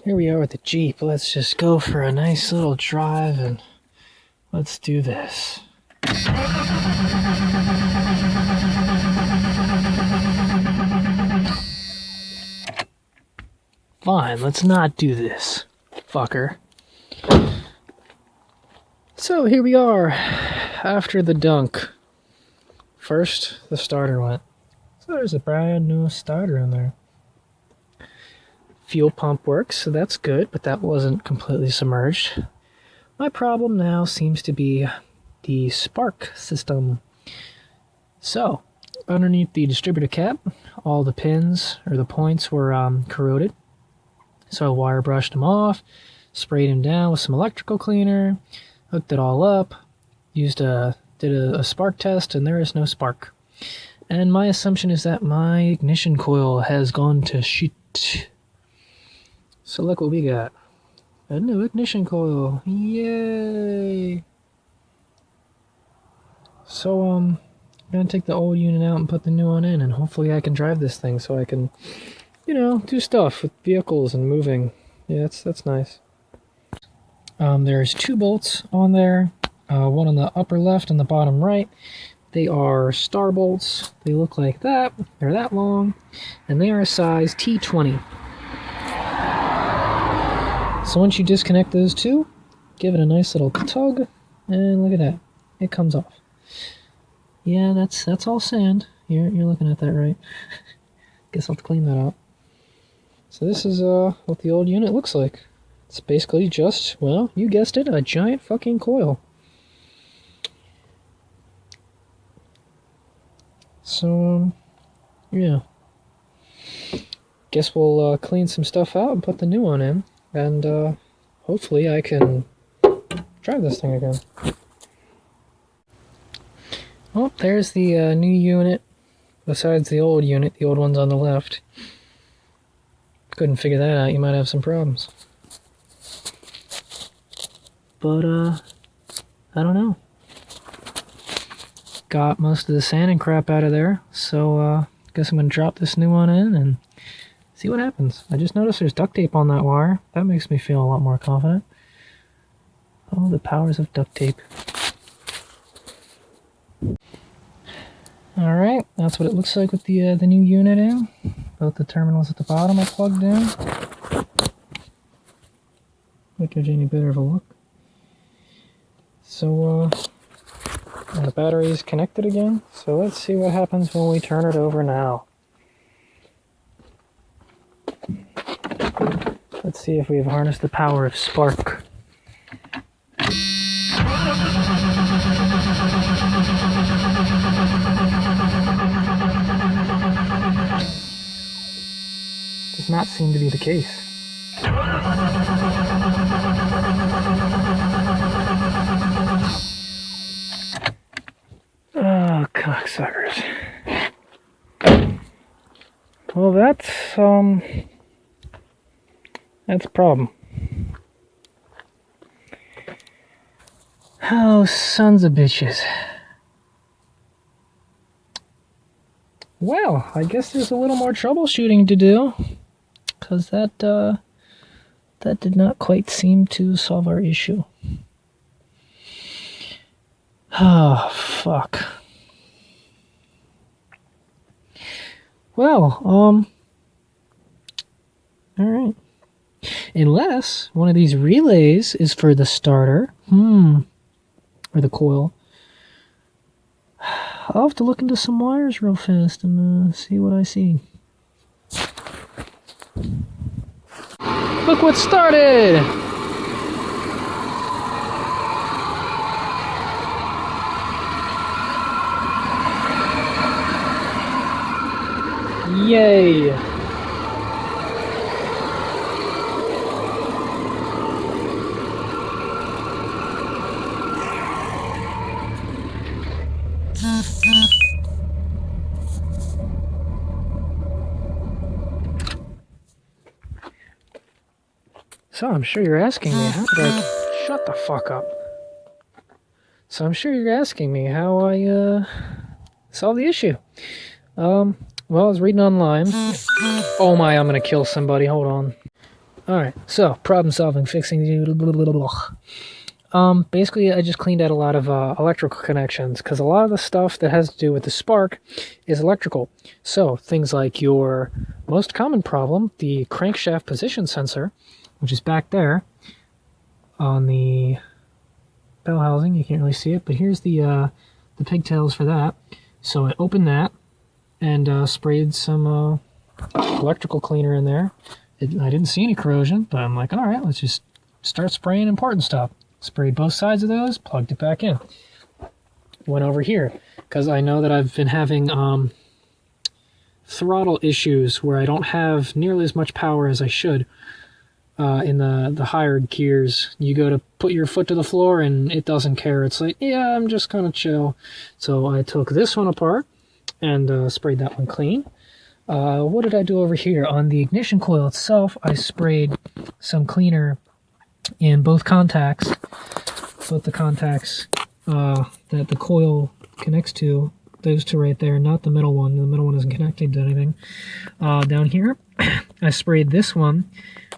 Here we are with the Jeep. Let's just go for a nice little drive and let's do this. Fine, let's not do this, fucker. So here we are, after the dunk. First, the starter went. So there's a brand new starter in there. Fuel pump works, so that's good, but that wasn't completely submerged. My problem now seems to be the spark system. So, underneath the distributor cap, all the pins, or the points, were corroded. So I wire brushed them off, sprayed them down with some electrical cleaner, hooked it all up, did a spark test, and there is no spark. And my assumption is that my ignition coil has gone to shit. So look what we got. A new ignition coil. Yay! So, I'm gonna take the old unit out and put the new one in, and hopefully I can drive this thing so I can, you know, do stuff with vehicles and moving. Yeah, that's nice. There's 2 bolts on there, one on the upper left and the bottom right. They are star bolts. They look like that. They're that long, and they are a size T20. So once you disconnect those two, give it a nice little tug, and look at that. It comes off. Yeah, that's all sand. You're looking at that right. Guess I'll have to clean that out. So this is what the old unit looks like. It's basically just, well, you guessed it, a giant fucking coil. So, yeah. Guess we'll clean some stuff out and put the new one in. And hopefully I can drive this thing again. Oh, there's the new unit. Besides the old unit, the old one's on the left. Couldn't figure that out, you might have some problems. But, I don't know. Got most of the sand and crap out of there, so, guess I'm gonna drop this new one in and see what happens. I just noticed there's duct tape on that wire. That makes me feel a lot more confident. Oh, the powers of duct tape. Alright, that's what it looks like with the new unit in. Both the terminals at the bottom are plugged in. Don't give you any better of a look. So, the battery is connected again. So let's see what happens when we turn it over now. Let's see if we've harnessed the power of spark. Does not seem to be the case. Oh, cocksuckers. Well, that's a problem. Oh, sons of bitches. Well, I guess there's a little more troubleshooting to do, because that did not quite seem to solve our issue. Oh, fuck. Well, alright. Unless one of these relays is for the starter, or the coil. I'll have to look into some wires real fast and see what I see. Look what started! Yay! So I'm sure you're asking me how did I... Shut the fuck up. So I'm sure you're asking me how I solved the issue. Well, I was reading online. Oh my, I'm gonna kill somebody, hold on. Alright, so problem solving, fixing basically I just cleaned out a lot of electrical connections, because a lot of the stuff that has to do with the spark is electrical. So things like your most common problem, the crankshaft position sensor, which is back there on the bell housing. You can't really see it, but here's the pigtails for that. So I opened that and sprayed some electrical cleaner in there. I didn't see any corrosion, but I'm like, all right, let's just start spraying important stuff. Sprayed both sides of those, plugged it back in. Went over here, because I know that I've been having throttle issues where I don't have nearly as much power as I should in the higher gears. You go to put your foot to the floor and it doesn't care. It's like, yeah, I'm just kind of chill. So I took this one apart and sprayed that one clean. What did I do over here? On the ignition coil itself, I sprayed some cleaner in both contacts. Both the contacts that the coil connects to, those two right there, not the middle one. The middle one isn't connected to anything. Down here, I sprayed this one,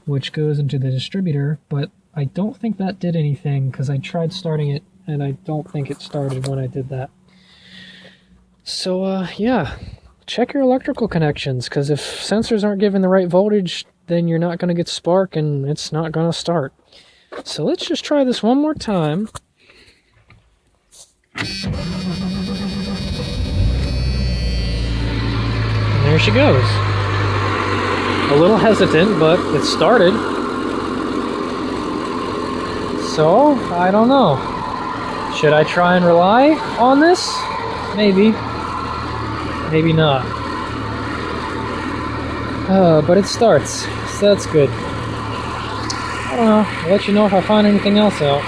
which goes into the distributor, but I don't think that did anything, because I tried starting it, and I don't think it started when I did that. So, yeah. Check your electrical connections, because if sensors aren't giving the right voltage, then you're not going to get spark and it's not going to start. So let's just try this one more time. And there she goes. A little hesitant, but it started. So, I don't know. Should I try and rely on this? Maybe. Maybe not. But it starts, so that's good. I don't know. I'll let you know if I find anything else out.